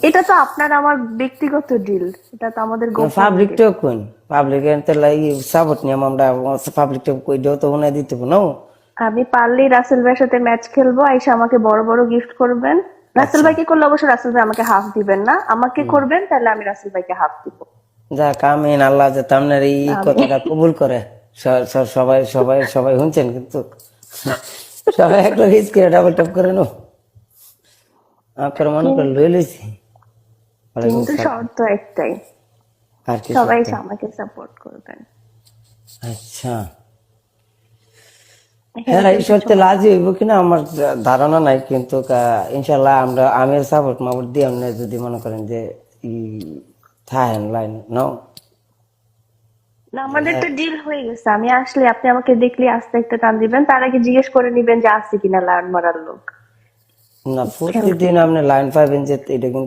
এটা তো আপনার আমার ব্যক্তিগত ডিল, এটা তো আমাদের গোপন পাবলিক deal। তো কোন পাবলিক এর সাপোর্ট নিয়ে আমরা পাবলিক তো কই দিও তো উনি দিতে না। আমি পারলেই রাসেল ভাইয়ের সাথে ম্যাচ খেলবো, আইসা আমাকে বড় বড় গিফট করবেন। রাসেল আচ্ছা ভাইকে করলে অবশ্য রাসেল ভাই আমাকে হাফ দিবেন না, আমাকে করবেন তাহলে আমি রাসেল ভাইকে হাফ দিব। যাক আমিন, আল্লাহ যাতে আপনার এই আমি কথাটা কবুল করে। সবাই সবাই সবাই শুনছেন কিন্তু সবাই একটা রিস্ক করে ডাবল টপ করে নো আপনার মনে করে লই লইছি। ওয়ালাইকুম কিন্তু সালাম। শর্ত একটাই, আর কি সবাই সত্য? আমাকে সাপোর্ট করবেন। আচ্ছা এখানে হ্যাঁ, কেউ এই কিছু সত্যি মনে রাজি হইব কিনা আমার ধারণা নাই, কিন্তু ইনশাল্লাহ আমি সাপোর্ট মাপোর্ট দিয়ে আপনি যদি মনে করেন যে ই থাকেন লাইন নাও। না, আমাদের তো ডিল হয়ে গেছে, আমি আসলে আপনি আমাকে দেখলে আস্তে একটা টান দিবেন, তার আগে জিজ্ঞেস করে নিবেন যে আছে কিনা লায়ন মারার লোক না খেলতে। প্রতিদিন আপনি লাইন পাইবেন যে এটা কিন্তু